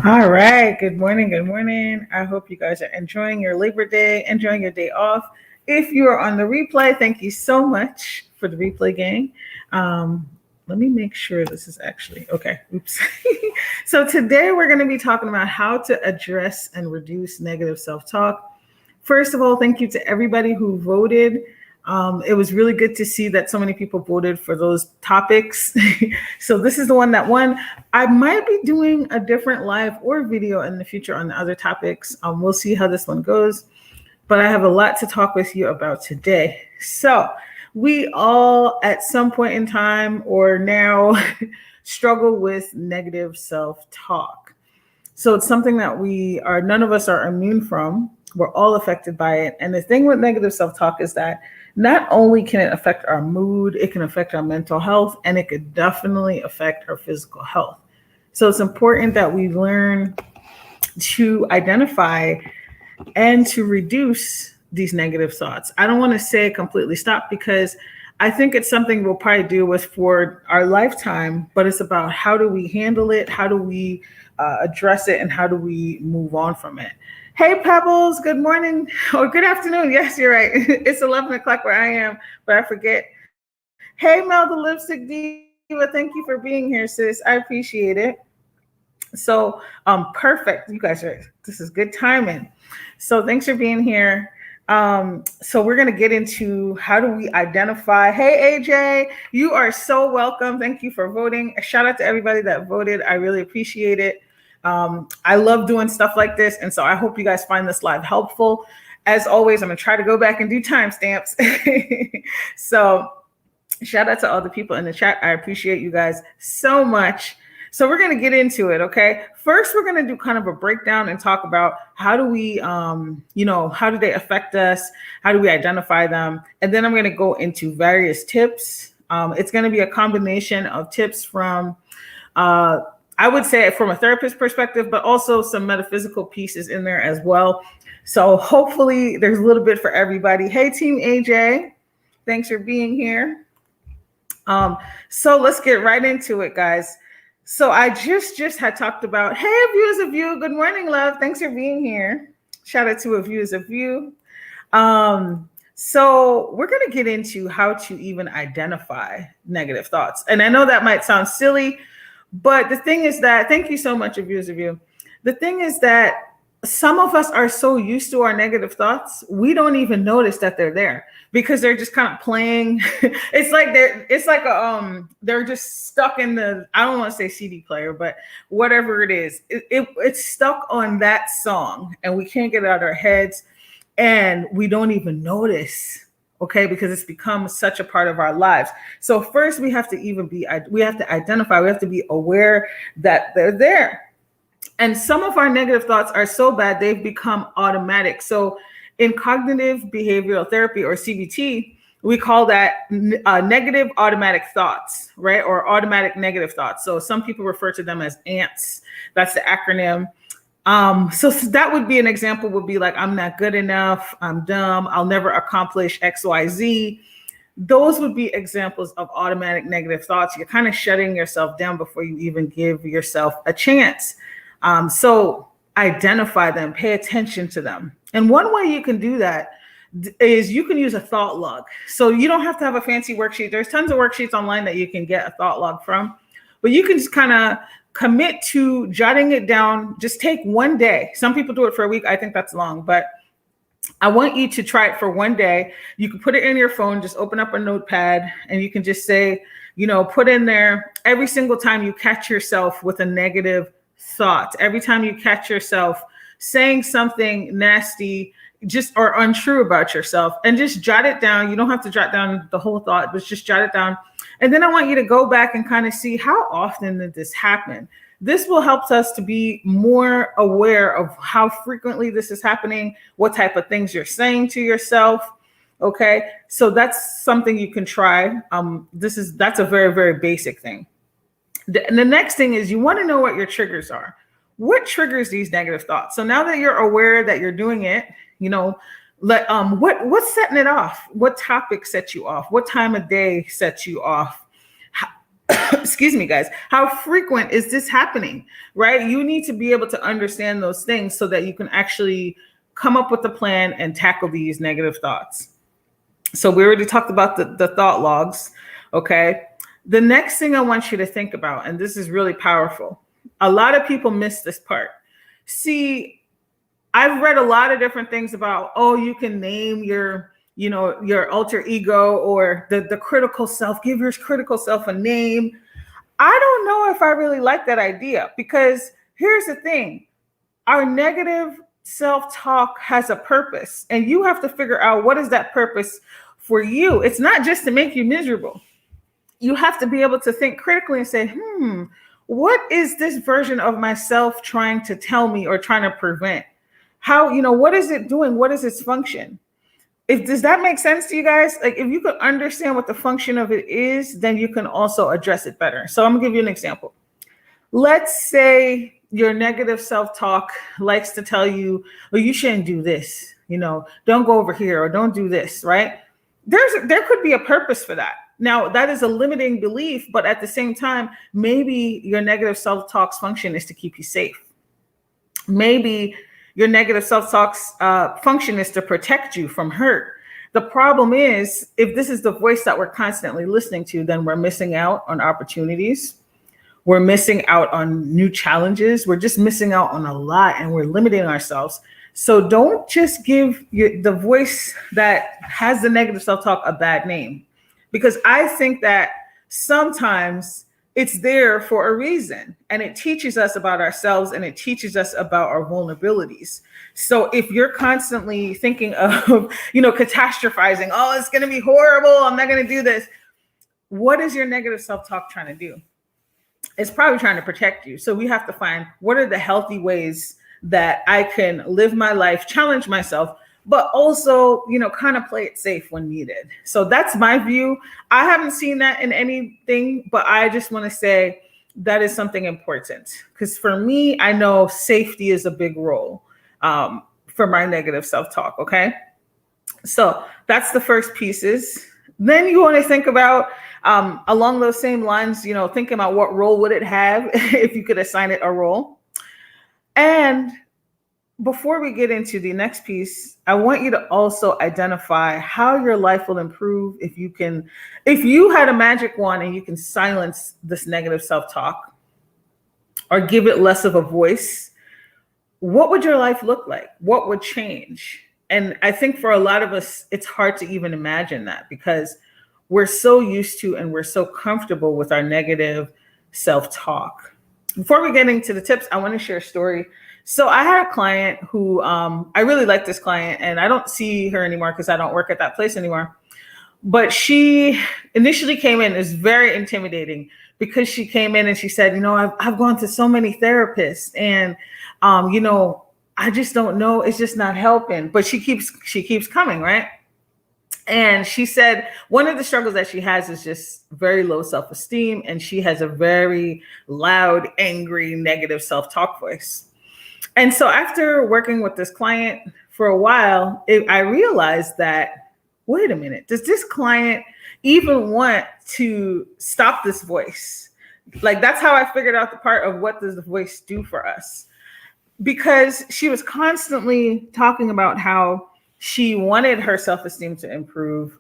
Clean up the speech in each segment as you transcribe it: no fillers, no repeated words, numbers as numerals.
All right. Good morning. Good morning. I hope you guys are enjoying your Labor Day, enjoying your day off. If you are on the replay, thank you so much for the replay gang. Um, Let me make sure this is actually okay. Oops. So today we're going to be talking about how to address and reduce negative self-talk. First of all, thank you to everybody who voted. It was really good to see that so many people voted for those topics. So this is the one that won. I might be doing a different live or video in the future on the other topics. We'll see how this one goes. But I have a lot to talk with you about today. So we all, at some point in time or now, struggle with negative self-talk. So it's something that none of us are immune from. We're all affected by it. And the thing with negative self-talk is that not only can it affect our mood, it can affect our mental health, and it could definitely affect our physical health. So it's important that we learn to identify and to reduce these negative thoughts. I don't want to say completely stop because I think it's something we'll probably deal with for our lifetime, but it's about how do we handle it, how do we address it, and how do we move on from it. Hey, Pebbles, good morning or good afternoon. Yes, you're right. It's 11 o'clock where I am, but I forget. Hey, Mel, the Lipstick Diva, thank you for being here, sis. I appreciate it. So, perfect. You guys this is good timing. So, thanks for being here. So we're going to get into how do we identify. Hey, AJ, you are so welcome. Thank you for voting. A shout out to everybody that voted. I really appreciate it. I love doing stuff like this. And so I hope you guys find this live helpful. As always, I'm going to try to go back and do timestamps. So shout out to all the people in the chat. I appreciate you guys so much. So we're going to get into it, okay? First, we're going to do kind of a breakdown and talk about how do we, how do they affect us? How do we identify them? And then I'm going to go into various tips. It's going to be a combination of tips from, I would say from a therapist perspective, but also some metaphysical pieces in there as well. So hopefully there's a little bit for everybody. Hey, Team AJ, thanks for being here. So let's get right into it, guys. So I just had talked about, hey, A View is a View. Good morning, love. Thanks for being here. Shout out to A View is a View. So we're going to get into how to even identify negative thoughts. And I know that might sound silly, but the thing is that, thank you so much, A View is a View. The thing is that some of us are so used to our negative thoughts, we don't even notice that they're there because they're just kind of playing. They're just stuck in the, I don't want to say CD player, but whatever it is, it's stuck on that song and we can't get it out of our heads and we don't even notice. Okay, because it's become such a part of our lives. So first we have to identify, we have to be aware that they're there. And some of our negative thoughts are so bad, they've become automatic. So in cognitive behavioral therapy or CBT, we call that negative automatic thoughts, right? Or automatic negative thoughts. So some people refer to them as ANTs. That's the acronym. So that would be an example would be like, I'm not good enough. I'm dumb. I'll never accomplish X, Y, Z. Those would be examples of automatic negative thoughts. You're kind of shutting yourself down before you even give yourself a chance. So identify them, pay attention to them. And one way you can do that is you can use a thought log. So you don't have to have a fancy worksheet. There's tons of worksheets online that you can get a thought log from, but you can just kind of commit to jotting it down. Just take one day. Some people do it for a week. I think that's long, but I want you to try it for one day. You can put it in your phone, just open up a notepad and you can just say, put in there every single time you catch yourself with a negative thought, every time you catch yourself saying something nasty, or untrue about yourself, and just jot it down. You don't have to jot down the whole thought, but just jot it down. And then I want you to go back and kind of see how often did this happen. This will help us to be more aware of how frequently this is happening, what type of things you're saying to yourself. Okay, so that's something you can try. That's a very, very basic thing. And the next thing is you want to know what your triggers are. What triggers these negative thoughts? So now that you're aware that you're doing it, what's setting it off? What topic sets you off? What time of day sets you off? excuse me, guys, how frequent is this happening, right? You need to be able to understand those things so that you can actually come up with a plan and tackle these negative thoughts. So we already talked about the thought logs, okay? The next thing I want you to think about, and this is really powerful, a lot of people miss this part. See, I've read a lot of different things about, oh, you can name your, your alter ego or the critical self, give your critical self a name. I don't know if I really like that idea, because here's the thing. Our negative self-talk has a purpose, and you have to figure out what is that purpose for you. It's not just to make you miserable. You have to be able to think critically and say, what is this version of myself trying to tell me or trying to prevent? How, what is it doing? What is its function? Does that make sense to you guys? Like, if you could understand what the function of it is, then you can also address it better. So I'm gonna give you an example. Let's say your negative self-talk likes to tell you, well, you shouldn't do this, don't go over here or don't do this, right? There could be a purpose for that. Now, that is a limiting belief, but at the same time, maybe your negative self-talk's function is to keep you safe. Maybe your negative self-talk's function is to protect you from hurt. The problem is, if this is the voice that we're constantly listening to, then we're missing out on opportunities. We're missing out on new challenges. We're just missing out on a lot, and we're limiting ourselves. So don't just give the voice that has the negative self-talk a bad name, because I think that sometimes it's there for a reason, and it teaches us about ourselves, and it teaches us about our vulnerabilities. So if you're constantly thinking of, catastrophizing, oh, it's going to be horrible, I'm not going to do this. What is your negative self-talk trying to do? It's probably trying to protect you. So we have to find, what are the healthy ways that I can live my life, challenge myself, but also, kind of play it safe when needed. So that's my view. I haven't seen that in anything, but I just want to say that is something important, because for me, I know safety is a big role for my negative self-talk. Okay. So that's the first pieces. Then you want to think about, along those same lines, thinking about what role would it have if you could assign it a role. And before we get into the next piece, I want you to also identify how your life will improve if you had a magic wand and you can silence this negative self-talk or give it less of a voice. What would your life look like? What would change? And I think for a lot of us, it's hard to even imagine that, because we're so used to and we're so comfortable with our negative self-talk. Before we get into the tips, I want to share a story. So I had a client who, I really like this client, and I don't see her anymore because I don't work at that place anymore. But she initially came in, it was very intimidating, because she came in and she said, I've gone to so many therapists, and, I just don't know. It's just not helping. But she keeps coming, right? And she said one of the struggles that she has is just very low self-esteem, and she has a very loud, angry, negative self-talk voice. And so after working with this client for a while, I realized that, wait a minute, does this client even want to stop this voice? Like, that's how I figured out the part of what does the voice do for us? Because she was constantly talking about how she wanted her self-esteem to improve,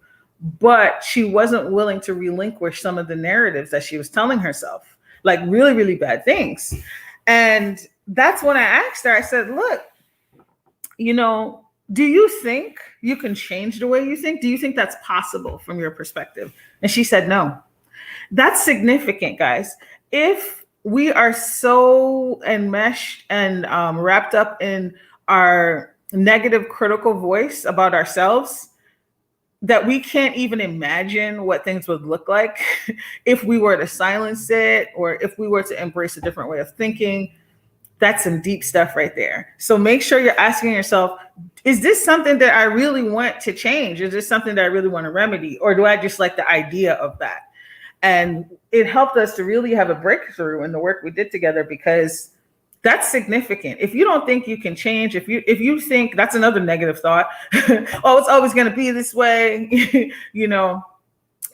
but she wasn't willing to relinquish some of the narratives that she was telling herself, like really, really bad things. And that's when I asked her, I said, look, do you think you can change the way you think? Do you think that's possible from your perspective? And she said, no. That's significant, guys. If we are so enmeshed and wrapped up in our negative critical voice about ourselves that we can't even imagine what things would look like if we were to silence it, or if we were to embrace a different way of thinking, that's some deep stuff right there. So make sure you're asking yourself, is this something that I really want to change? Is this something that I really want to remedy? Or do I just like the idea of that? And it helped us to really have a breakthrough in the work we did together, because that's significant. If you don't think you can change, if you think that's another negative thought, oh, it's always going to be this way,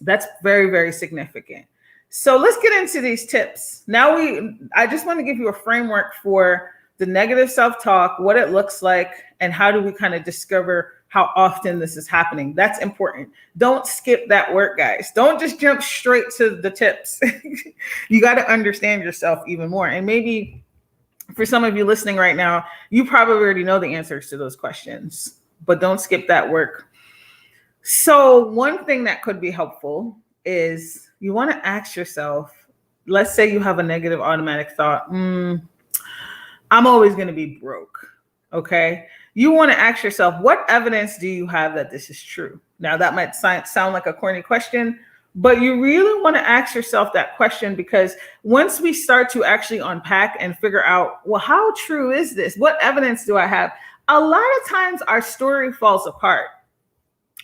that's very, very significant. So let's get into these tips. I just want to give you a framework for the negative self-talk, what it looks like, and how do we kind of discover how often this is happening. That's important. Don't skip that work, guys. Don't just jump straight to the tips. You got to understand yourself even more. And maybe for some of you listening right now, you probably already know the answers to those questions, but don't skip that work. So one thing that could be helpful is you want to ask yourself, let's say you have a negative automatic thought, I'm always going to be broke. Okay. You want to ask yourself, what evidence do you have that this is true? Now, that might sound like a corny question, but you really want to ask yourself that question, because once we start to actually unpack and figure out, well, how true is this? What evidence do I have? A lot of times our story falls apart.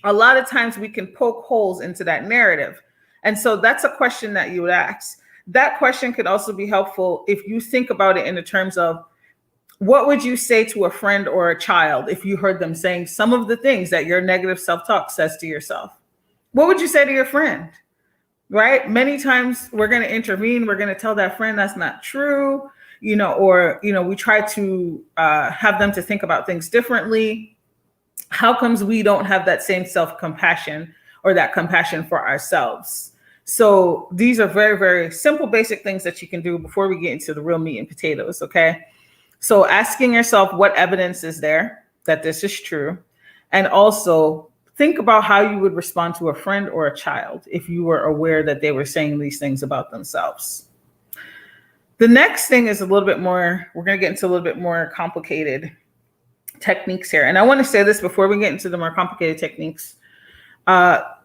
A lot of times we can poke holes into that narrative. And so that's a question that you would ask. That question could also be helpful if you think about it in the terms of, what would you say to a friend or a child if you heard them saying some of the things that your negative self-talk says to yourself? What would you say to your friend? Right? Many times we're going to intervene. We're going to tell that friend that's not true, or we try to have them to think about things differently. How comes we don't have that same self-compassion or that compassion for ourselves? So these are very, very simple, basic things that you can do before we get into the real meat and potatoes. Okay. So asking yourself, what evidence is there that this is true? And also think about how you would respond to a friend or a child if you were aware that they were saying these things about themselves. The next thing is we're going to get into a little bit more complicated techniques here. And I want to say this before we get into the more complicated techniques.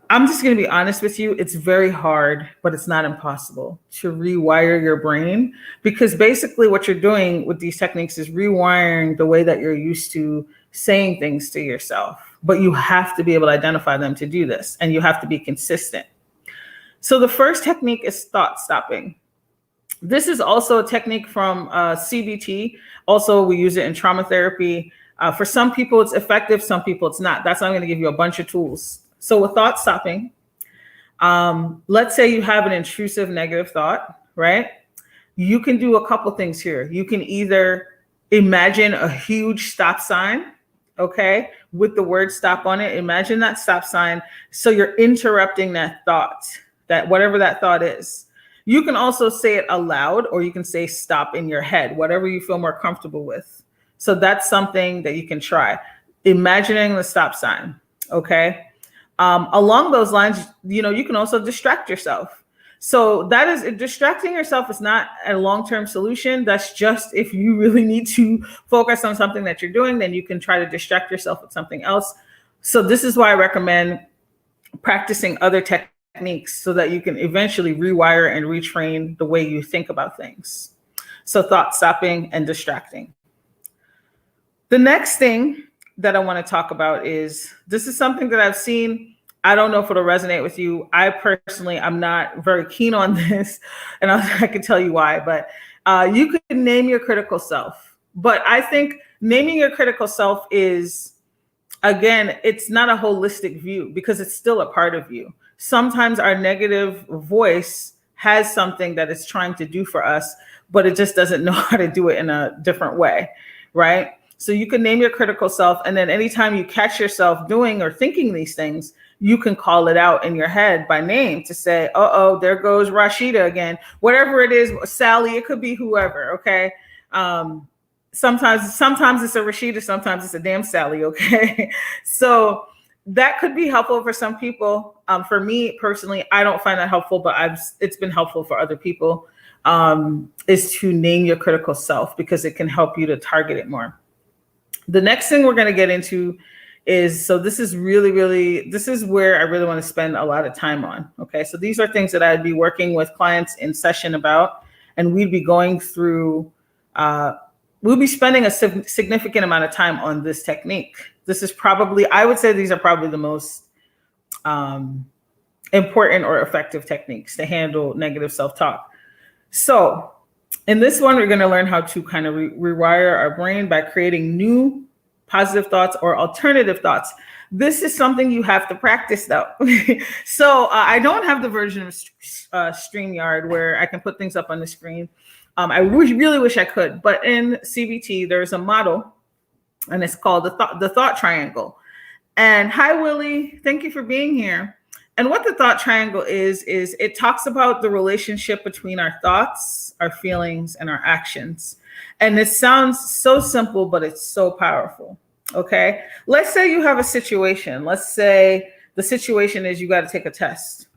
I'm just going to be honest with you. It's very hard, but it's not impossible to rewire your brain, because basically what you're doing with these techniques is rewiring the way that you're used to saying things to yourself. But you have to be able to identify them to do this, and you have to be consistent. So the first technique is thought stopping. This is also a technique from CBT. Also, we use it in trauma therapy. For some people, it's effective. Some people, it's not. That's why I'm going to give you a bunch of tools. So with thought stopping, let's say you have an intrusive negative thought, right? You can do a couple things here. You can either imagine a huge stop sign, okay, with the word stop on it. Imagine that stop sign. So you're interrupting that thought, that whatever that thought is. You can also say it aloud, or you can say stop in your head, whatever you feel more comfortable with. So that's something that you can try. Imagining the stop sign, okay? Along those lines, you can also distract yourself. So distracting yourself is not a long-term solution. That's just if you really need to focus on something that you're doing, then you can try to distract yourself with something else. So this is why I recommend practicing other techniques so that you can eventually rewire and retrain the way you think about things. So thought stopping and distracting. The next thing that I want to talk about is, this is something that I've seen. I don't know if it'll resonate with you. I personally, I'm not very keen on this, and I can tell you why, but you can name your critical self. But I think naming your critical self is, again, it's not a holistic view, because it's still a part of you. Sometimes our negative voice has something that it's trying to do for us, but it just doesn't know how to do it in a different way, right? So you can name your critical self, and then anytime you catch yourself doing or thinking these things, you can call it out in your head by name to say, uh-oh, there goes Rashida again. Whatever it is, Sally, it could be whoever, okay? Sometimes it's a Rashida, sometimes it's a damn Sally, okay? So that could be helpful for some people. For me personally, I don't find that helpful, but it's been helpful for other people, is to name your critical self, because it can help you to target it more. The next thing we're going to get into is, so this is this is where I really want to spend a lot of time on. Okay. So these are things that I'd be working with clients in session about, and we'd be going through, we'll be spending a significant amount of time on this technique. This is probably, I would say these are probably the most important or effective techniques to handle negative self-talk. So in this one, we're going to learn how to kind of rewire our brain by creating new positive thoughts or alternative thoughts. This is something you have to practice though. So I don't have the version of StreamYard where I can put things up on the screen. I really wish I could, but in CBT, there's a model and it's called the thought triangle. And hi, Willie, thank you for being here. And what the thought triangle is it talks about the relationship between our thoughts, our feelings, and our actions. And it sounds so simple, but it's so powerful. Okay. Let's say you have a situation. Let's say the situation is you got to take a test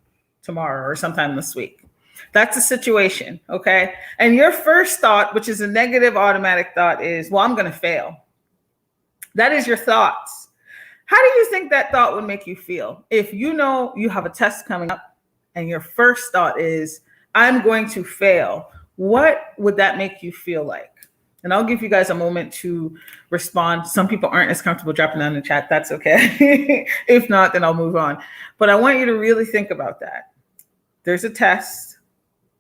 tomorrow or sometime this week. That's a situation. Okay. And your first thought, which is a negative automatic thought, is, well, I'm going to fail. That is your thoughts. How do you think that thought would make you feel if you know you have a test coming up and your first thought is, I'm going to fail? What would that make you feel like? And I'll give you guys a moment to respond. Some people aren't as comfortable dropping down in the chat. That's okay. If not, then I'll move on. But I want you to really think about that. There's a test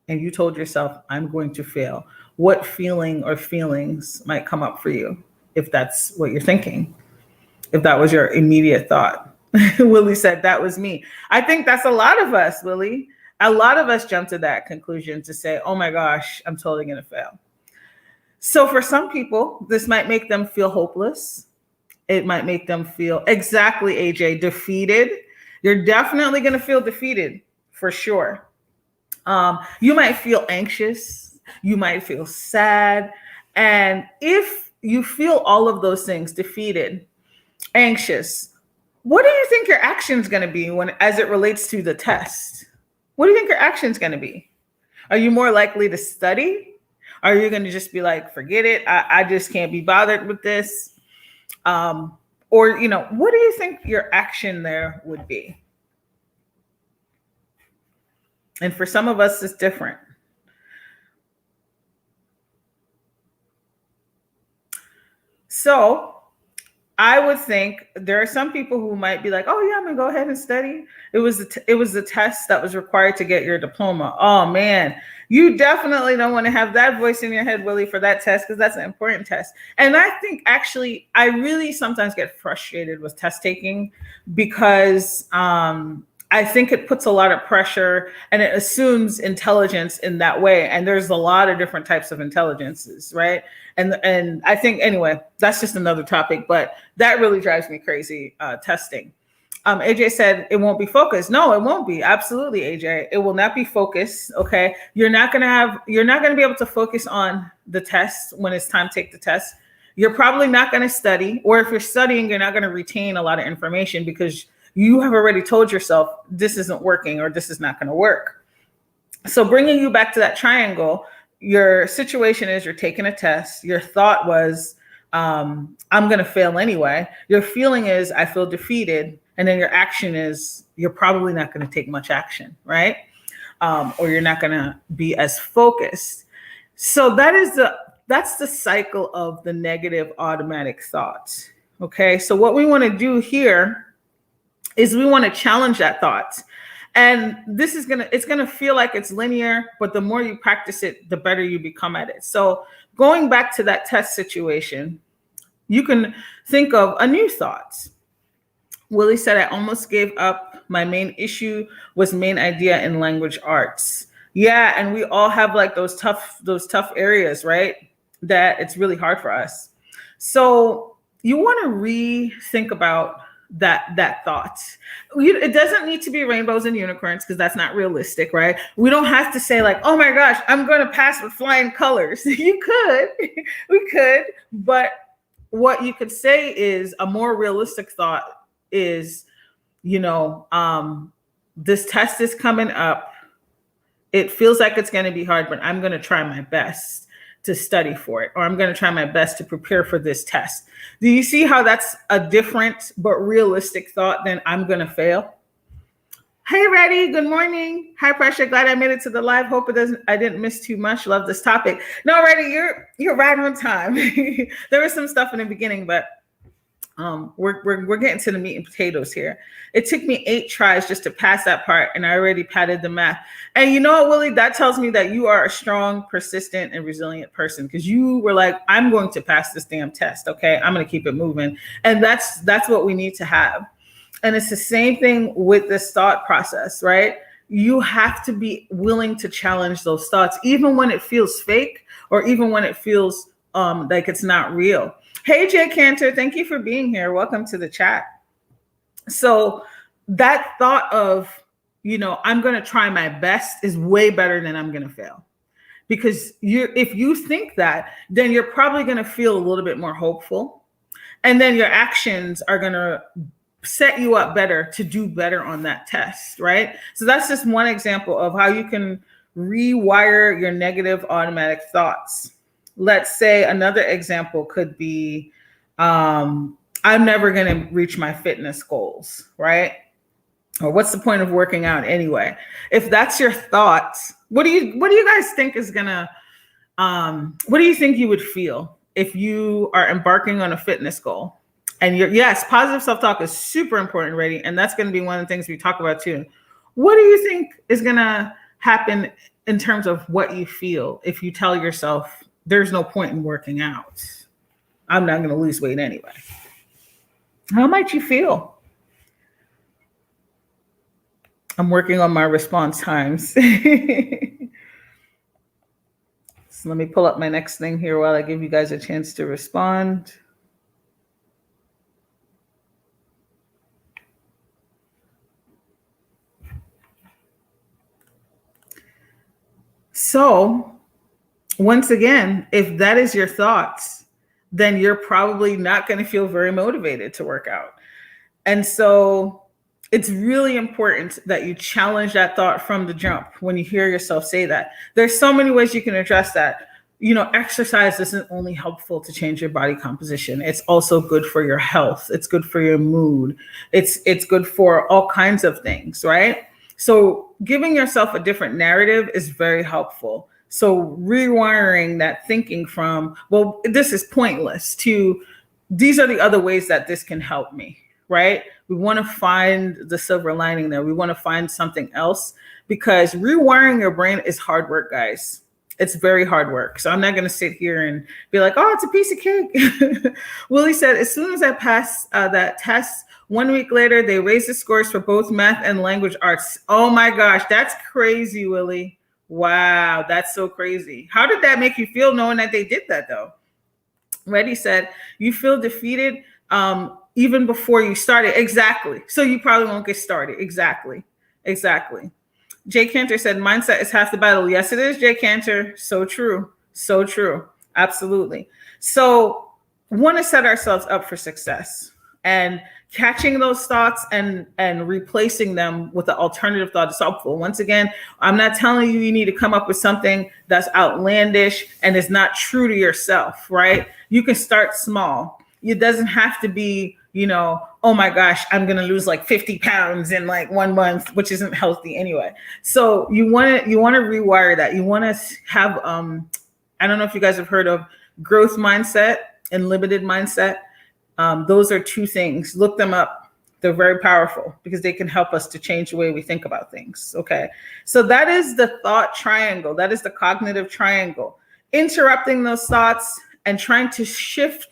and you told yourself, I'm going to fail. What feeling or feelings might come up for you if that's what you're thinking? If that was your immediate thought. Willie said, that was me. I think that's a lot of us, Willie. A lot of us jump to that conclusion to say, oh my gosh, I'm totally going to fail. So for some people, this might make them feel hopeless. It might make them feel exactly, AJ, defeated. You're definitely going to feel defeated for sure. You might feel anxious. You might feel sad. And if you feel all of those things, defeated, anxious, what do you think your action is going to be as it relates to the test? What do you think your action is going to be? Are you more likely to study? Are you going to just be like, forget it? I just can't be bothered with this. Or, what do you think your action there would be? And for some of us, it's different. So I would think there are some people who might be like, oh yeah, I'm gonna go ahead and study. It was the test that was required to get your diploma. Oh man, you definitely don't want to have that voice in your head, Willie, for that test, because that's an important test. And I think actually, I really sometimes get frustrated with test taking because I think it puts a lot of pressure and it assumes intelligence in that way. And there's a lot of different types of intelligences, right? And I think, anyway, that's just another topic, but that really drives me crazy, testing. AJ said it won't be focused. No, it won't be. Absolutely, AJ. It will not be focused. Okay. You're not going to be able to focus on the test when it's time to take the test. You're probably not going to study, or if you're studying, you're not going to retain a lot of information because you have already told yourself this isn't working or this is not going to work. So bringing you back to that triangle, your situation is you're taking a test. Your thought was, I'm going to fail anyway. Your feeling is, I feel defeated. And then your action is, you're probably not going to take much action, right? Or you're not going to be as focused. So that's the cycle of the negative automatic thoughts. Okay. So what we want to do here is we want to challenge that thought. And it's going to feel like it's linear, but the more you practice it, the better you become at it. So going back to that test situation, you can think of a new thought. Willie said, I almost gave up. My main issue was main idea in language arts. Yeah. And we all have like those tough areas, right? That it's really hard for us. So you want to rethink about that thought. It doesn't need to be rainbows and unicorns because that's not realistic, right? We don't have to say like, oh my gosh, I'm going to pass with flying colors. We could, but what you could say is a more realistic thought is, this test is coming up. It feels like it's going to be hard, but I'm going to try my best to study for it, or I'm going to try my best to prepare for this test. Do you see how that's a different but realistic thought than I'm going to fail? Hey, Reddy. Good morning. Hi, Pressure. Glad I made it to the live. Hope I didn't miss too much. Love this topic. No, Reddy, you're right on time. There was some stuff in the beginning, but We're getting to the meat and potatoes here. It took me 8 tries just to pass that part, and I already padded the math. And you know what, Willie? That tells me that you are a strong, persistent, and resilient person, because you were like, I'm going to pass this damn test. Okay, I'm going to keep it moving, and that's what we need to have. And it's the same thing with this thought process, right? You have to be willing to challenge those thoughts, even when it feels fake, or even when it feels like it's not real. Hey, Jay Cantor, thank you for being here. Welcome to the chat. So that thought of, I'm going to try my best is way better than I'm going to fail. Because if you think that, then you're probably going to feel a little bit more hopeful. And then your actions are going to set you up better to do better on that test, right? So that's just one example of how you can rewire your negative automatic thoughts. Let's say another example could be, I'm never going to reach my fitness goals, right? Or what's the point of working out anyway? If that's your thoughts, what do you guys think is gonna, what do you think you would feel if you are embarking on a fitness goal? And yes, positive self-talk is super important, Reddy, and that's going to be one of the things we talk about too. What do you think is going to happen in terms of what you feel if you tell yourself there's no point in working out? I'm not going to lose weight anyway. How might you feel? I'm working on my response times. So let me pull up my next thing here while I give you guys a chance to respond. So once again, if that is your thoughts, then you're probably not going to feel very motivated to work out. And so it's really important that you challenge that thought from the jump when you hear yourself say that. There's so many ways you can address that. Exercise isn't only helpful to change your body composition. It's also good for your health. It's good for your mood. It's good for all kinds of things, right? So giving yourself a different narrative is very helpful. So rewiring that thinking from, well, this is pointless, to these are the other ways that this can help me, right? We want to find the silver lining there. We want to find something else, because rewiring your brain is hard work, guys. It's very hard work. So I'm not going to sit here and be like, oh, it's a piece of cake. Willie said, as soon as I passed that test, 1 week later, they raised the scores for both math and language arts. Oh my gosh, that's crazy, Willie. Wow, that's so crazy. How did that make you feel knowing that they did that though? Reddy said, you feel defeated even before you started. Exactly. So you probably won't get started. Exactly. Jay Cantor said, mindset is half the battle. Yes, it is, Jay Cantor. So true. So true. Absolutely. So we want to set ourselves up for success, and catching those thoughts and replacing them with an alternative thought is helpful. Once again, I'm not telling you need to come up with something that's outlandish and is not true to yourself, right? You can start small. It doesn't have to be, oh my gosh, I'm going to lose like 50 pounds in like 1 month, which isn't healthy anyway. So you want to rewire that. You want to have, I don't know if you guys have heard of growth mindset and limited mindset. Those are two things. Look them up. They're very powerful because they can help us to change the way we think about things. Okay. So that is the thought triangle. That is the cognitive triangle. Interrupting those thoughts and trying to shift,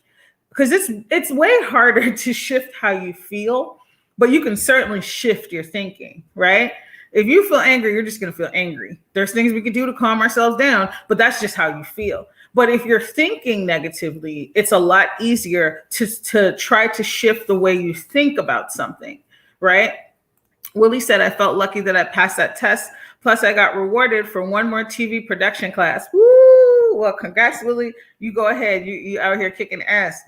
because it's way harder to shift how you feel, but you can certainly shift your thinking, right? If you feel angry, you're just going to feel angry. There's things we can do to calm ourselves down, but that's just how you feel. But if you're thinking negatively, it's a lot easier to try to shift the way you think about something, right? Willie said, I felt lucky that I passed that test. Plus, I got rewarded for one more TV production class. Woo! Well, congrats, Willie. You go ahead. You out here kicking ass.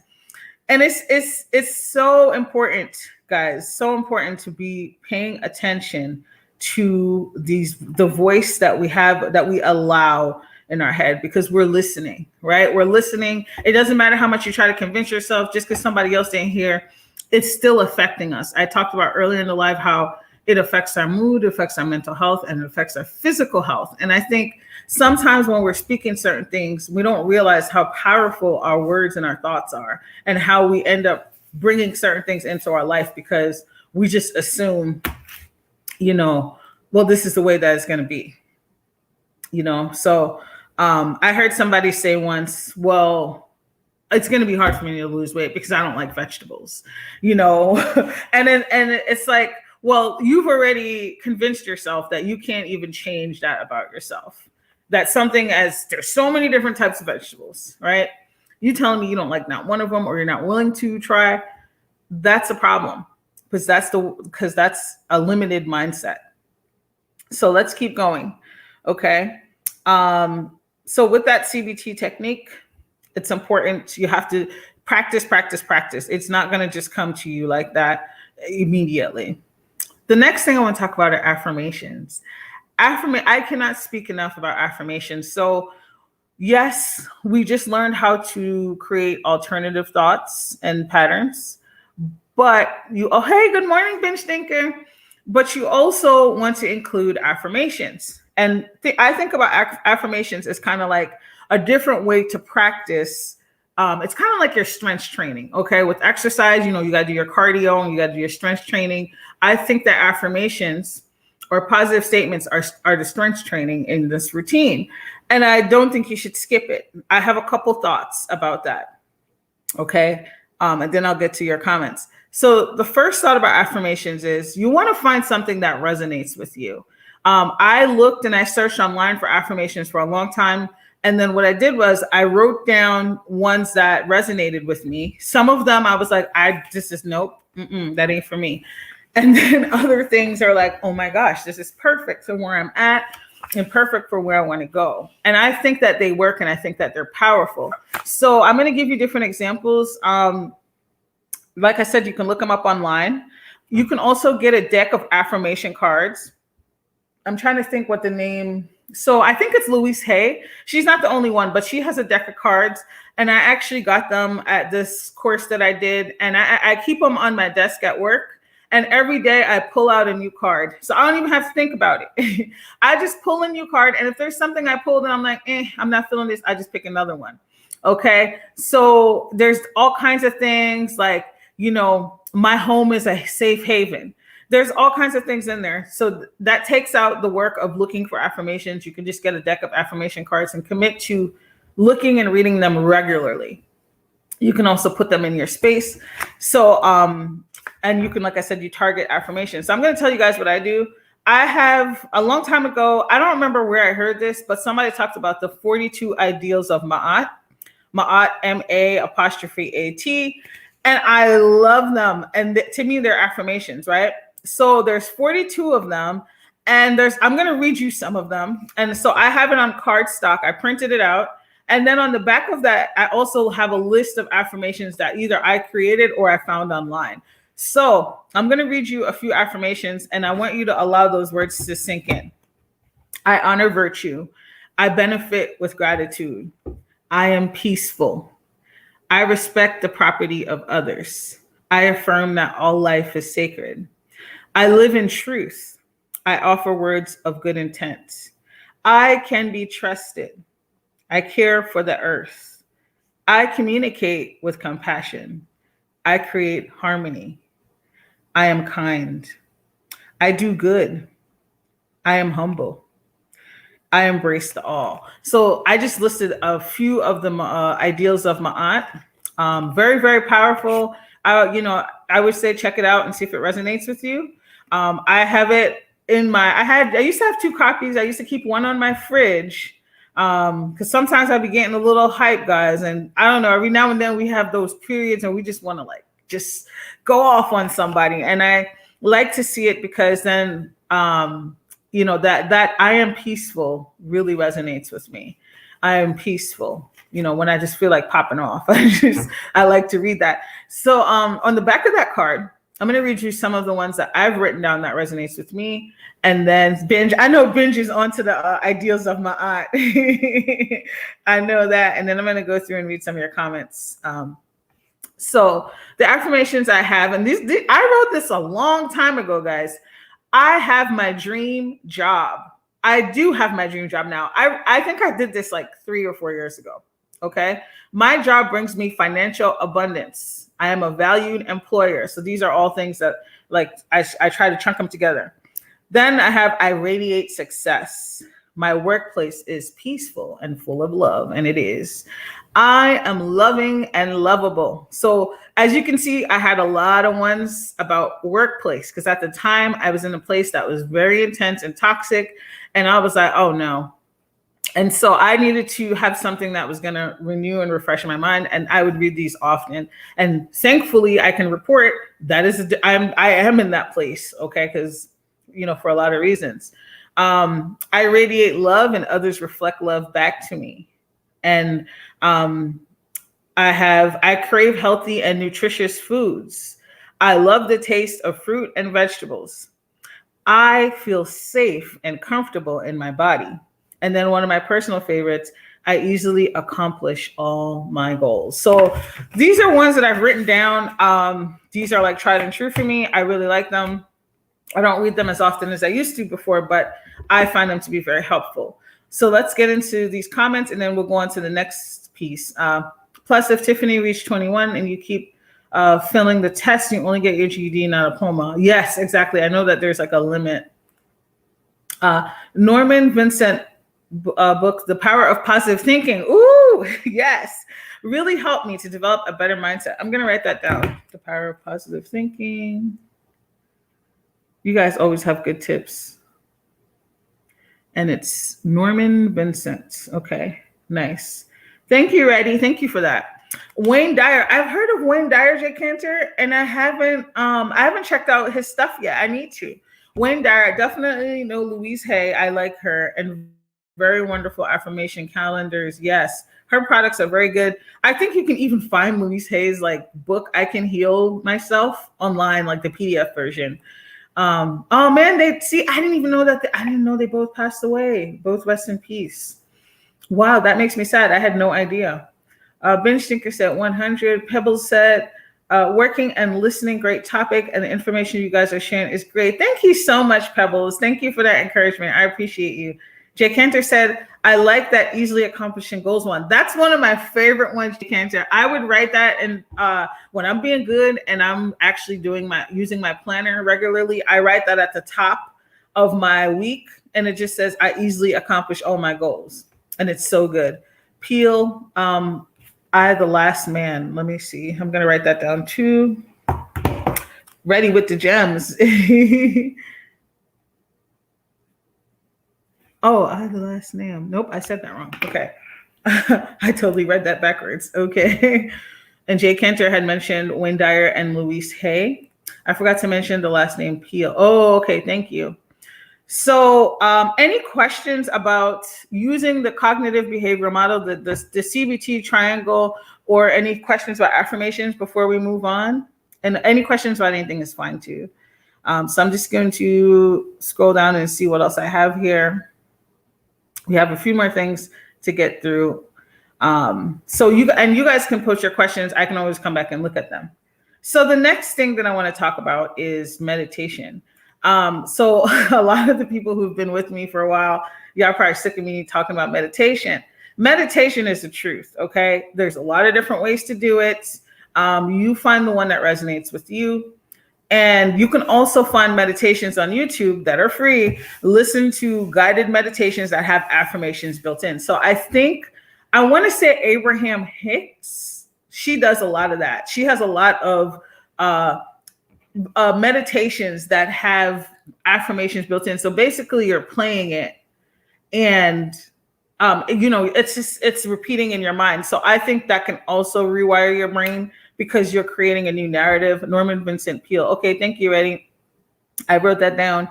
And it's so important, guys, so important to be paying attention to the voice that we have, that we allow in our head, because we're listening, right? We're listening. It doesn't matter how much you try to convince yourself, just because somebody else didn't hear, it's still affecting us. I talked about earlier in the live how it affects our mood, it affects our mental health, and it affects our physical health. And I think sometimes when we're speaking certain things, we don't realize how powerful our words and our thoughts are, and how we end up bringing certain things into our life because we just assume, well, this is the way that it's going to be, So I heard somebody say once, well, it's going to be hard for me to lose weight because I don't like vegetables, and it's like, well, you've already convinced yourself that you can't even change that about yourself. That something as there's so many different types of vegetables, right? You telling me you don't like not one of them or you're not willing to try, that's a problem because that's a limited mindset. So let's keep going. Okay. So with that CBT technique, it's important. You have to practice. It's not going to just come to you like that immediately. The next thing I want to talk about are affirmations. I cannot speak enough about affirmations. So yes, we just learned how to create alternative thoughts and patterns, but hey, good morning, Bench Thinker. But you also want to include affirmations. And I think about affirmations as kind of like a different way to practice. It's kind of like your strength training. Okay. With exercise, you got to do your cardio and you got to do your strength training. I think that affirmations or positive statements are the strength training in this routine. And I don't think you should skip it. I have a couple thoughts about that. Okay. And then I'll get to your comments. So the first thought about affirmations is you want to find something that resonates with you. I looked and I searched online for affirmations for a long time. And then what I did was I wrote down ones that resonated with me. Some of them I was like, nope, that ain't for me. And then other things are like, oh my gosh, this is perfect for where I'm at and perfect for where I want to go. And I think that they work and I think that they're powerful. So I'm going to give you different examples. Like I said, you can look them up online. You can also get a deck of affirmation cards. I'm trying to think what the name. So I think it's Louise Hay. She's not the only one, but she has a deck of cards. And I actually got them at this course that I did. And I keep them on my desk at work. And every day I pull out a new card. So I don't even have to think about it. I just pull a new card. And if there's something I pulled and I'm like, I'm not feeling this, I just pick another one. Okay. So there's all kinds of things like, my home is a safe haven. There's all kinds of things in there. So that takes out the work of looking for affirmations. You can just get a deck of affirmation cards and commit to looking and reading them regularly. You can also put them in your space. So, and you can, like I said, you target affirmations. So I'm going to tell you guys what I do. I have a long time ago, I don't remember where I heard this, but somebody talked about the 42 ideals of Ma'at, M-A''AT. And I love them. And to me, they're affirmations, right? So there's 42 of them. And I'm going to read you some of them. And so I have it on cardstock. I printed it out. And then on the back of that, I also have a list of affirmations that either I created or I found online. So I'm going to read you a few affirmations, and I want you to allow those words to sink in. I honor virtue. I benefit with gratitude. I am peaceful. I respect the property of others. I affirm that all life is sacred. I live in truth. I offer words of good intent. I can be trusted. I care for the earth. I communicate with compassion. I create harmony. I am kind. I do good. I am humble. I embrace the all. So I just listed a few of the ideals of Ma'at. Very, very powerful. I would say check it out and see if it resonates with you. I have it in I used to have 2 copies. I used to keep one on my fridge because sometimes I'd be getting a little hype, guys. And I don't know, every now and then we have those periods and we just want to just go off on somebody. And I like to see it because then, that I am peaceful really resonates with me. I am peaceful, when I just feel like popping off. I like to read that. So on the back of that card, I'm going to read you some of the ones that I've written down that resonates with me. And then Benj, I know Benj is onto the ideals of Ma'at. I know that. And then I'm going to go through and read some of your comments. So the affirmations I have, and I wrote this a long time ago, guys. I have my dream job. I do have my dream job now. I think I did this like 3 or 4 years ago. Okay. My job brings me financial abundance. I am a valued employer. So these are all things that like I try to chunk them together. Then I have I radiate success. My workplace is peaceful and full of love, and it is. I am loving and lovable. So as you can see, I had a lot of ones about workplace because at the time I was in a place that was very intense and toxic, and I was like, oh no. And so I needed to have something that was going to renew and refresh my mind, and I would read these often. And thankfully, I can report that I am in that place, okay? Because for a lot of reasons. I radiate love and others reflect love back to me. And I crave healthy and nutritious foods. I love the taste of fruit and vegetables. I feel safe and comfortable in my body. And then one of my personal favorites, I easily accomplish all my goals. So these are ones that I've written down. These are like tried and true for me. I really like them. I don't read them as often as I used to before, but I find them to be very helpful. So let's get into these comments and then we'll go on to the next piece. Plus, if Tiffany reached 21 and you keep filling the test, you only get your GED, not a diploma. Yes, exactly. I know that there's like a limit. Norman Vincent book, The Power of Positive Thinking. Ooh, yes. Really helped me to develop a better mindset. I'm going to write that down. The Power of Positive Thinking. You guys always have good tips. And it's Norman Vincent. Okay, nice. Thank you, Reddy. Thank you for that. Wayne Dyer. I've heard of Wayne Dyer, J. Cantor, and I haven't checked out his stuff yet. I need to. Wayne Dyer, I definitely know Louise Hay. I like her. And very wonderful affirmation calendars. Yes, her products are very good. I think you can even find Louise Hay's like book, I Can Heal Myself, online, like the PDF version. Oh man, I didn't even know that. I didn't know they both passed away. Both rest in peace. Wow, that makes me sad. I had no idea. Ben Stinker said 100. Pebbles said, working and listening, great topic, and the information you guys are sharing is great. Thank you so much, Pebbles. Thank you for that encouragement. I appreciate you. Jay Cantor said, I like that easily accomplishing goals one. That's one of my favorite ones, Jay Cantor. I would write that and when I'm being good and I'm actually using my planner regularly, I write that at the top of my week and it just says, I easily accomplish all my goals. And it's so good. Peel, I, the last man. Let me see. I'm going to write that down too. Ready with the gems. Oh, I have the last name. Nope, I said that wrong. Okay. I totally read that backwards. Okay. And Jay Cantor had mentioned Wayne Dyer and Louise Hay. I forgot to mention the last name Peel. Oh, okay. Thank you. So any questions about using the cognitive behavioral model, the CBT triangle, or any questions about affirmations before we move on? And any questions about anything is fine too. So I'm just going to scroll down and see what else I have here. We have a few more things to get through. So you guys can post your questions. I can always come back and look at them. So the next thing that I want to talk about is meditation. So a lot of the people who've been with me for a while, y'all probably sick of me talking about meditation. Meditation is the truth, okay? There's a lot of different ways to do it. You find the one that resonates with you. And you can also find meditations on YouTube that are free. Listen to guided meditations that have affirmations built in. So I want to say Abraham Hicks, she does a lot of that. She has a lot of meditations that have affirmations built in. So basically you're playing it and it's repeating in your mind. So I think that can also rewire your brain because you're creating a new narrative. Norman Vincent Peale. Okay, thank you, Eddie. I wrote that down.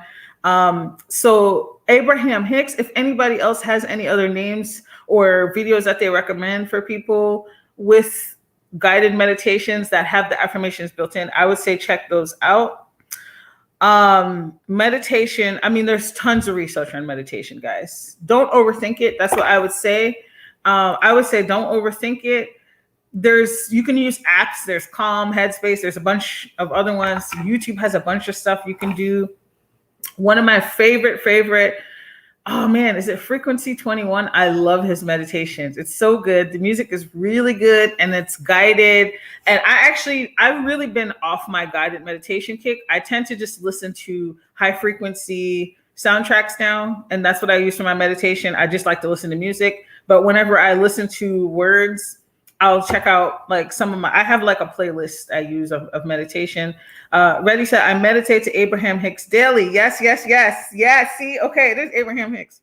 So Abraham Hicks, if anybody else has any other names or videos that they recommend for people with guided meditations that have the affirmations built in, I would say check those out. Meditation, I mean, there's tons of research on meditation, guys. Don't overthink it. That's what I would say. I would say don't overthink it. You can use apps. There's Calm, Headspace. There's a bunch of other ones. YouTube has a bunch of stuff you can do. One of my favorite Oh man, is it Frequency 21? I love his meditations. It's so good. The music is really good and it's guided. And I've really been off my guided meditation kick. I tend to just listen to high frequency soundtracks now. And that's what I use for my meditation. I just like to listen to music. But whenever I listen to words, I'll check out like I have like a playlist I use of meditation. Reddy said, I meditate to Abraham Hicks daily. Yes, yes, yes. Yeah, see, okay, there's Abraham Hicks.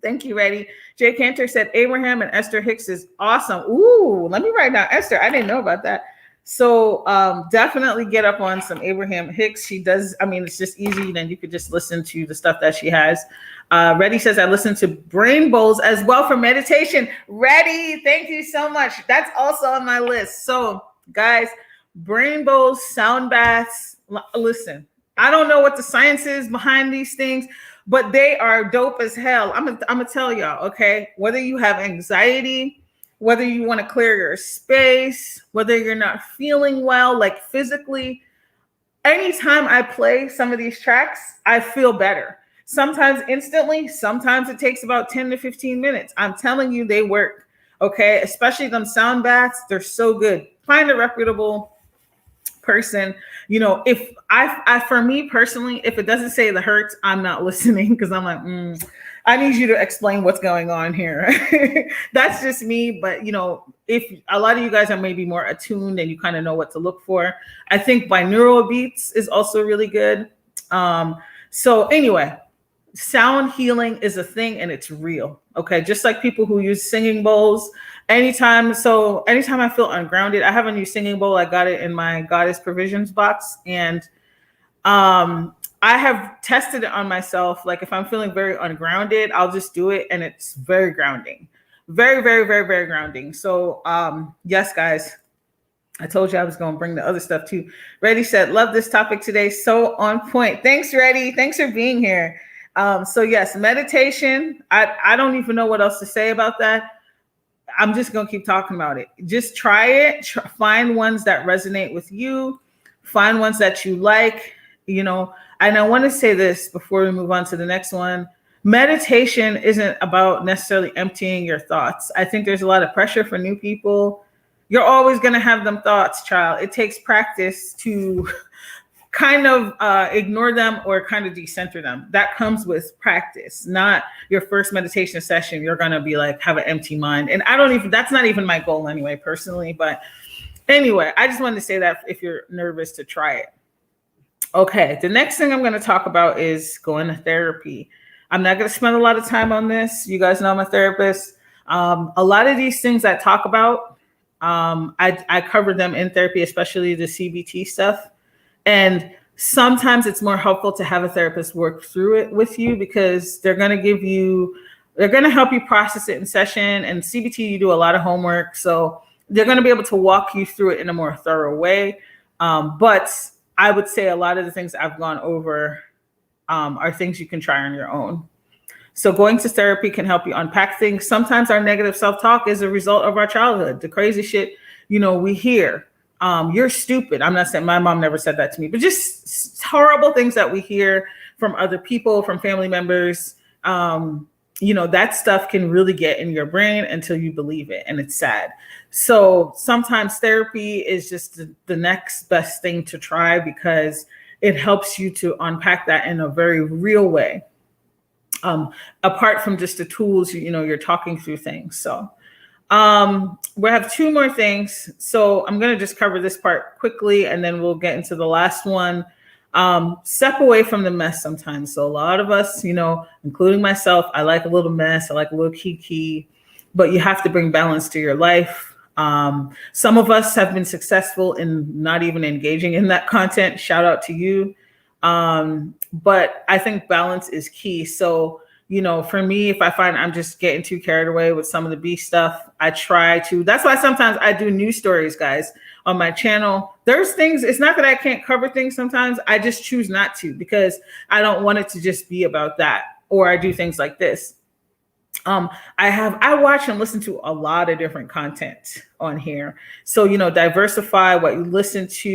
Thank you, Reddy. Jay Cantor said, Abraham and Esther Hicks is awesome. Ooh, let me write down Esther. I didn't know about that. So definitely get up on some Abraham Hicks. She does, I mean, it's just easy. Then you could just listen to the stuff that she has. Reddy says, I listen to Brain Bowls as well for meditation. Reddy, thank you so much. That's also on my list. So guys, Brain Bowls, sound baths. Listen, I don't know what the science is behind these things, but they are dope as hell. I'm gonna tell y'all, okay? Whether you have anxiety, whether you want to clear your space, whether you're not feeling well, like physically, anytime I play some of these tracks, I feel better. Sometimes instantly, sometimes it takes about 10 to 15 minutes. I'm telling you, they work, okay? Especially them sound baths, they're so good. Find a reputable person. You know, if I for me personally, if it doesn't say the hurts, I'm not listening because I'm like, I need you to explain what's going on here. That's just me. But, you know, if a lot of you guys are maybe more attuned and you kind of know what to look for, I think binaural beats is also really good. So anyway, sound healing is a thing and it's real. Okay. Just like people who use singing bowls anytime I feel ungrounded, I have a new singing bowl. I got it in my Goddess Provisions box. And I have tested it on myself. Like if I'm feeling very ungrounded, I'll just do it. And it's very grounding, very, very, very, very grounding. So yes, guys, I told you I was going to bring the other stuff too. Reddy said, love this topic today. So on point. Thanks, Reddy. Thanks for being here. So yes, meditation. I don't even know what else to say about that. I'm just going to keep talking about it. Just try it. Find ones that resonate with you. Find ones that you like, you know. And I want to say this before we move on to the next one. Meditation isn't about necessarily emptying your thoughts. I think there's a lot of pressure for new people. You're always going to have them thoughts, child. It takes practice to kind of ignore them or kind of decenter them. That comes with practice, not your first meditation session. You're going to be like, have an empty mind. And that's not even my goal anyway, personally. But anyway, I just wanted to say that if you're nervous to try it. Okay, the next thing I'm going to talk about is going to therapy. I'm not going to spend a lot of time on this. You guys know I'm a therapist. A lot of these things I talk about, I cover them in therapy, especially the CBT stuff. And sometimes it's more helpful to have a therapist work through it with you because they're going to help you process it in session. And CBT, you do a lot of homework. So they're going to be able to walk you through it in a more thorough way. But I would say a lot of the things I've gone over are things you can try on your own. So going to therapy can help you unpack things. Sometimes our negative self-talk is a result of our childhood. The crazy shit, you know, we hear. You're stupid. I'm not saying my mom never said that to me, but just horrible things that we hear from other people, from family members. You know, that stuff can really get in your brain until you believe it. And it's sad. So sometimes therapy is just the next best thing to try because it helps you to unpack that in a very real way. Apart from just the tools, you know, you're talking through things. So we have two more things. So I'm going to just cover this part quickly and then we'll get into the last one. Step away from the mess sometimes. So a lot of us, you know, including myself, I like a little mess. I like a little kiki, but you have to bring balance to your life. Some of us have been successful in not even engaging in that content. Shout out to you. But I think balance is key. So, you know, for me, if I find I'm just getting too carried away with some of the B stuff, I try to. That's why sometimes I do news stories, guys, on my channel. There's things, it's not that I can't cover things sometimes. I just choose not to because I don't want it to just be about that. Or I do things like this. I watch and listen to a lot of different content on here. So, you know, diversify what you listen to.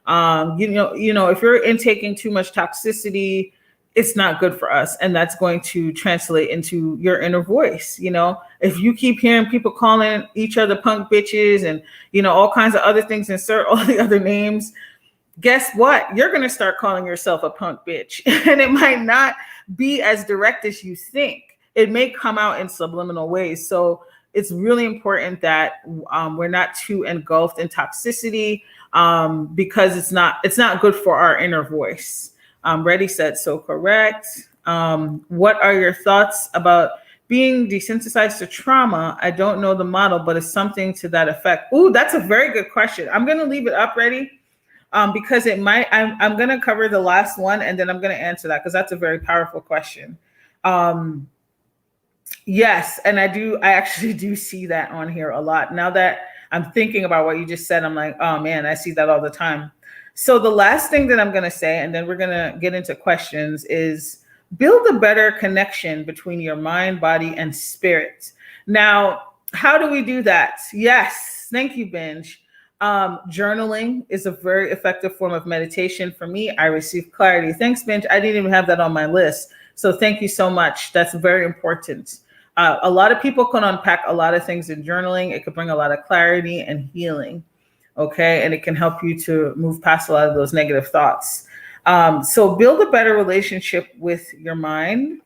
You know, if you're intaking too much toxicity, it's not good for us. And that's going to translate into your inner voice. If you keep hearing people calling each other punk bitches and, all kinds of other things, insert all the other names, guess what? You're going to start calling yourself a punk bitch. And it might not be as direct as you think. It may come out in subliminal ways. So it's really important that we're not too engulfed in toxicity, because it's not good for our inner voice. Reddy said, so correct. What are your thoughts about being desensitized to trauma? I don't know the model, but it's something to that effect. Ooh, that's a very good question. I'm going to leave it up, Reddy, because it might. I'm going to cover the last one, and then I'm going to answer that because that's a very powerful question. Yes, and I actually do see that on here a lot. Now that I'm thinking about what you just said, I'm like, oh man, I see that all the time. So the last thing that I'm going to say, and then we're going to get into questions, is build a better connection between your mind, body, and spirit. Now, how do we do that? Yes, thank you, Binge. Journaling is a very effective form of meditation. For me, I receive clarity. Thanks, Binge. I didn't even have that on my list. So thank you so much. That's very important. A lot of people can unpack a lot of things in journaling. It could bring a lot of clarity and healing. Okay. And it can help you to move past a lot of those negative thoughts. So build a better relationship with your mind,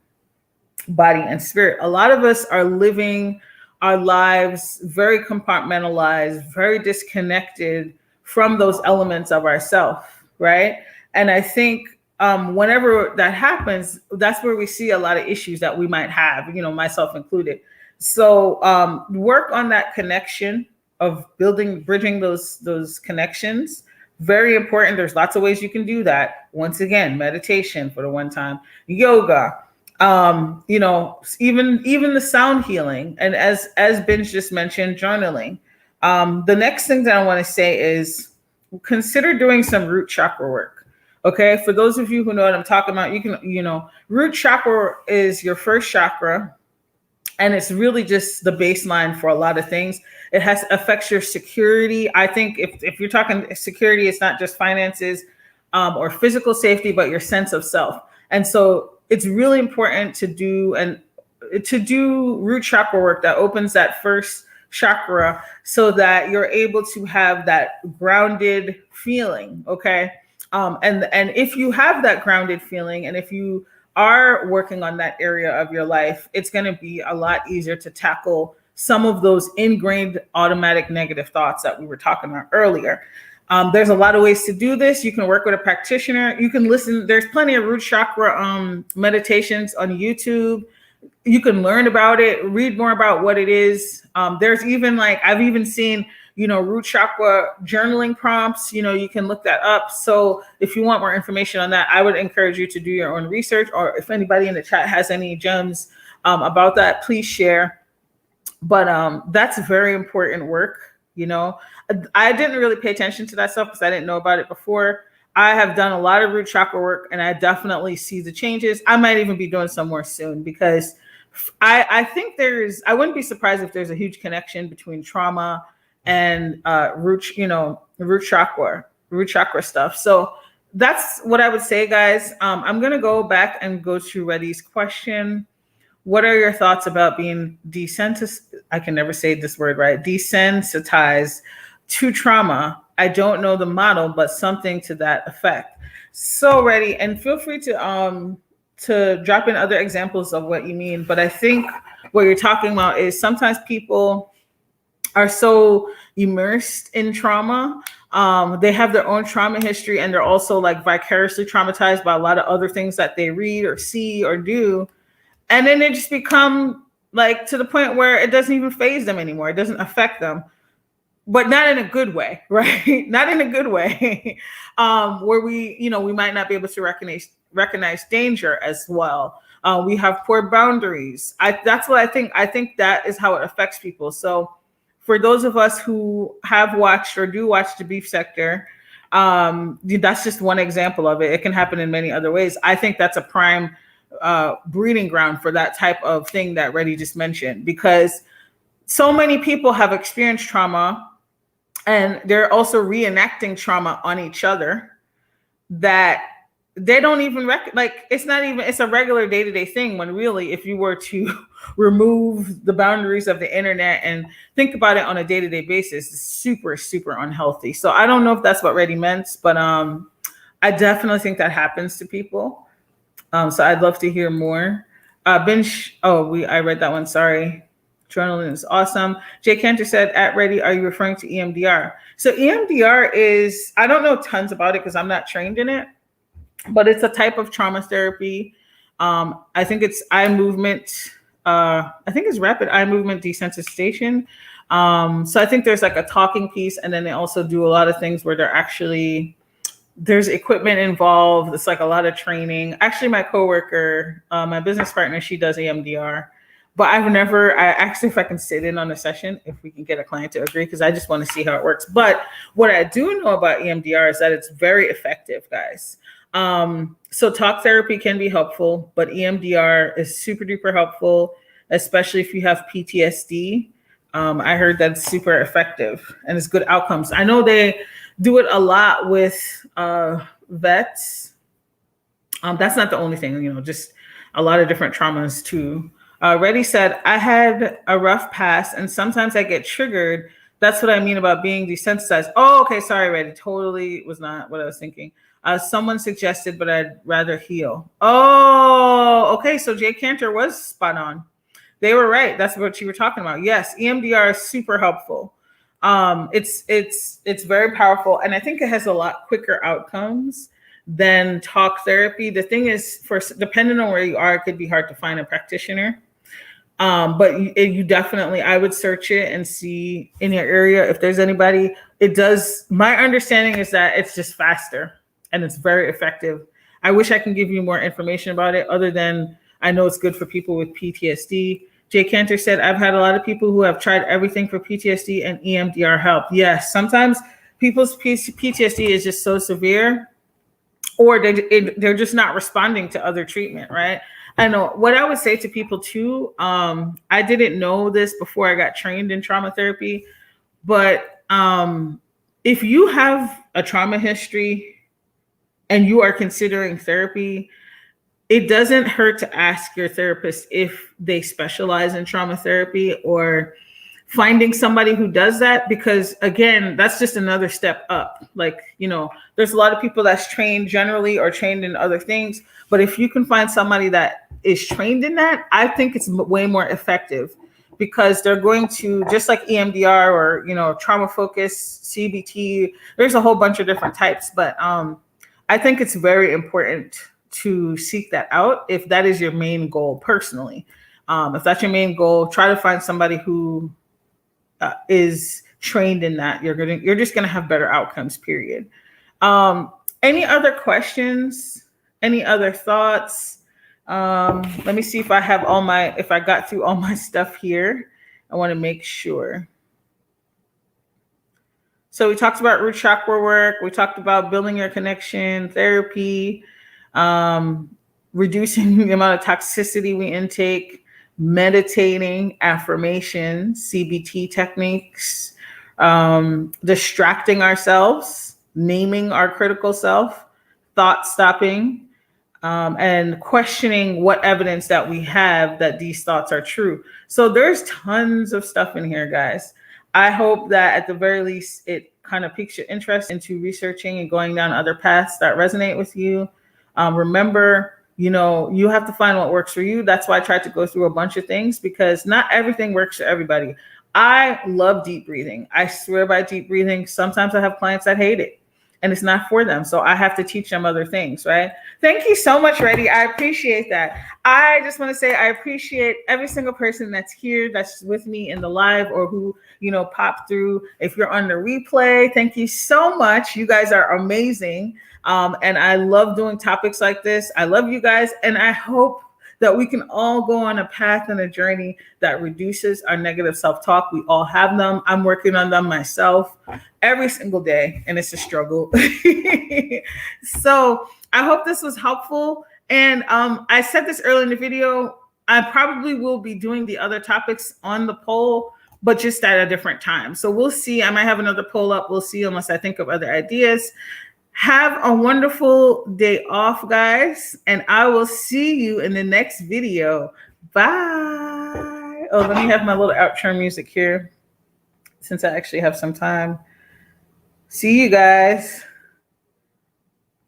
body, and spirit. A lot of us are living our lives very compartmentalized, very disconnected from those elements of ourself, right? And I think whenever that happens, that's where we see a lot of issues that we might have, myself included. So work on that connection of bridging those connections. Very important. There's lots of ways you can do that. Once again, meditation for the one time, yoga, even the sound healing. And as Binge just mentioned, journaling. The next thing that I want to say is consider doing some root chakra work. Okay, for those of you who know what I'm talking about, you can, root chakra is your first chakra, and it's really just the baseline for a lot of things. It affects your security. I think if you're talking security, it's not just finances or physical safety, but your sense of self. And so it's really important to do root chakra work that opens that first chakra so that you're able to have that grounded feeling. Okay. And if you have that grounded feeling, and if you are working on that area of your life, it's going to be a lot easier to tackle some of those ingrained automatic negative thoughts that we were talking about earlier. There's a lot of ways to do this. You can work with a practitioner. You can listen. There's plenty of root chakra meditations on YouTube. You can learn about it, read more about what it is. There's even I've even seen root chakra journaling prompts. You can look that up. So if you want more information on that, I would encourage you to do your own research, or if anybody in the chat has any gems about that, please share. But that's very important work. I didn't really pay attention to that stuff because I didn't know about it before. I have done a lot of root chakra work, and I definitely see the changes. I might even be doing some more soon, because I think I wouldn't be surprised if there's a huge connection between trauma and root chakra stuff. So that's what I would say, guys. I'm gonna go back and go to Reddy's question. What are your thoughts about being desensitized? I can never say this word right. Desensitized to trauma. I don't know the model, but something to that effect. So Reddy, and feel free to drop in other examples of what you mean. But I think what you're talking about is sometimes people are so immersed in trauma. They have their own trauma history, and they're also vicariously traumatized by a lot of other things that they read or see or do. And then they just become to the point where it doesn't even faze them anymore. It doesn't affect them, but not in a good way, right? Not in a good way, where we might not be able to recognize danger as well. We have poor boundaries. That's what I think. I think that is how it affects people. So for those of us who have watched or do watch The Beef Sector, that's just one example of it. It can happen in many other ways. I think that's a prime breeding ground for that type of thing that Reddy just mentioned, because so many people have experienced trauma, and they're also reenacting trauma on each other, that they don't even like it's not even, it's a regular day-to-day thing, when really if you were to remove the boundaries of the internet and think about it on a day-to-day basis, it's super super unhealthy. So I don't know if that's what Reddy meant, but I definitely think that happens to people. So I'd love to hear more. Binge. Oh, I read that one. Sorry. Adrenaline is awesome. Jay Cantor said, "At Ready, are you referring to EMDR?" So EMDR is, I don't know tons about it because I'm not trained in it, but it's a type of trauma therapy. I think it's eye movement. I think it's rapid eye movement desensitization. So I think there's like a talking piece, and then they also do a lot of things where there's equipment involved. It's like a lot of training. Actually, my coworker, my business partner, she does EMDR, but I actually, if I can sit in on a session, if we can get a client to agree, because I just want to see how it works. But what I do know about EMDR is that it's very effective, guys. So talk therapy can be helpful, but EMDR is super duper helpful, especially if you have PTSD. I heard that's super effective and it's good outcomes. I know they do it a lot with vets. That's not the only thing, just a lot of different traumas too. Reddy said, "I had a rough past and sometimes I get triggered. That's what I mean about being desensitized." Oh, okay. Sorry, Reddy. Totally was not what I was thinking. Someone suggested, but I'd rather heal. Oh, okay. So Jay Cantor was spot on. They were right. That's what you were talking about. Yes, EMDR is super helpful. It's very powerful, and I think it has a lot quicker outcomes than talk therapy. The thing is, depending on where you are, it could be hard to find a practitioner. But you definitely, I would search it and see in your area if there's anybody. It does. My understanding is that it's just faster and it's very effective. I wish I can give you more information about it, other than I know it's good for people with PTSD. Jay Cantor said, "I've had a lot of people who have tried everything for PTSD and EMDR help." Yes, sometimes people's PTSD is just so severe, or they're just not responding to other treatment, right? I know what I would say to people too. I didn't know this before I got trained in trauma therapy, but if you have a trauma history and you are considering therapy, it doesn't hurt to ask your therapist if they specialize in trauma therapy, or finding somebody who does that, because again, that's just another step up. Like, there's a lot of people that's trained generally or trained in other things, but if you can find somebody that is trained in that, I think it's way more effective, because they're going to, just like EMDR or, trauma focused CBT, there's a whole bunch of different types, but I think it's very important to seek that out if that is your main goal personally. If that's your main goal, try to find somebody who is trained in that. You're just going to have better outcomes, period. Any other questions? Any other thoughts? Let me see if I got through all my stuff here. I want to make sure. So we talked about root chakra work. We talked about building your connection, therapy, reducing the amount of toxicity we intake, meditating, affirmation, CBT techniques, distracting ourselves, naming our critical self, thought stopping, and questioning what evidence that we have that these thoughts are true. So there's tons of stuff in here, guys. I hope that at the very least, it kind of piques your interest into researching and going down other paths that resonate with you. Remember, you have to find what works for you. That's why I tried to go through a bunch of things, because not everything works for everybody. I love deep breathing. I swear by deep breathing. Sometimes I have clients that hate it and it's not for them. So I have to teach them other things, right? Thank you so much, Reddy. I appreciate that. I just want to say I appreciate every single person that's here, that's with me in the live, or who, popped through. If you're on the replay, thank you so much. You guys are amazing. And I love doing topics like this. I love you guys. And I hope that we can all go on a path and a journey that reduces our negative self-talk. We all have them. I'm working on them myself every single day, and it's a struggle. So I hope this was helpful. And I said this earlier in the video, I probably will be doing the other topics on the poll, but just at a different time. So we'll see. I might have another poll up. We'll see, unless I think of other ideas. Have a wonderful day off, guys, and I will see you in the next video. Bye. Oh, let me have my little outro music here since I actually have some time. See you guys.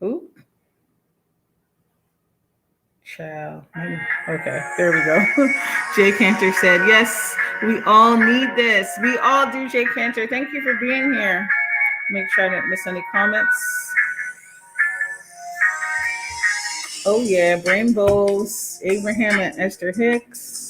Ooh. Child. Okay, there we go. Jay Cantor said, yes, we all need this. We all do, Jay Cantor. Thank you for being here. Make sure I didn't miss any comments. Oh, yeah, Brain Bowls, Abraham and Esther Hicks.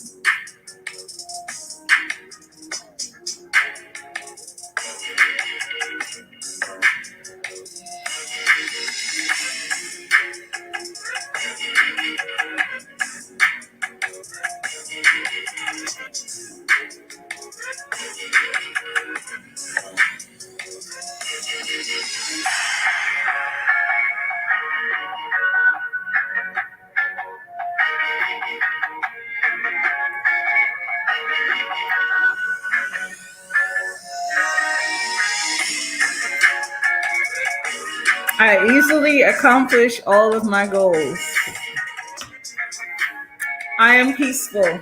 I easily accomplish all of my goals. I am peaceful.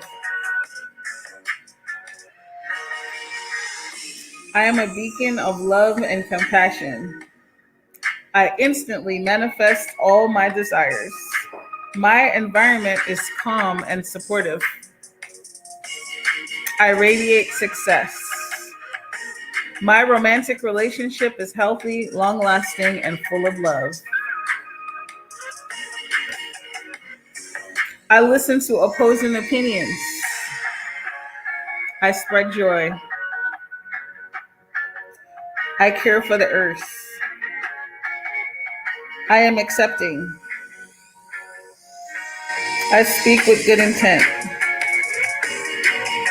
I am a beacon of love and compassion. I instantly manifest all my desires. My environment is calm and supportive. I radiate success. My romantic relationship is healthy, long-lasting, and full of love. I listen to opposing opinions. I spread joy. I care for the earth. I am accepting. I speak with good intent.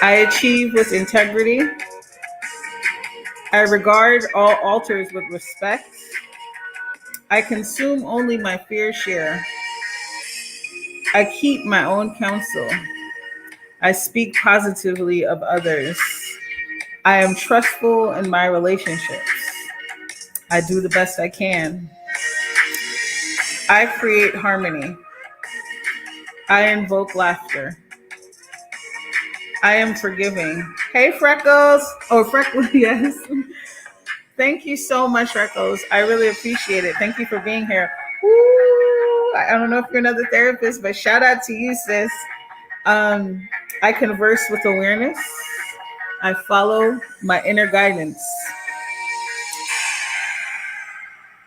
I achieve with integrity. I regard all altars with respect. I consume only my fair share. I keep my own counsel. I speak positively of others. I am trustful in my relationships. I do the best I can. I create harmony. I invoke laughter. I am forgiving. Hey, Freckles. Oh, Freckles, yes. Thank you so much, Freckles. I really appreciate it. Thank you for being here. Woo! I don't know if you're another therapist, but shout out to you, sis. I converse with awareness. I follow my inner guidance.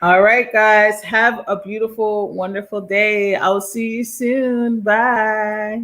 All right, guys. Have a beautiful, wonderful day. I'll see you soon. Bye.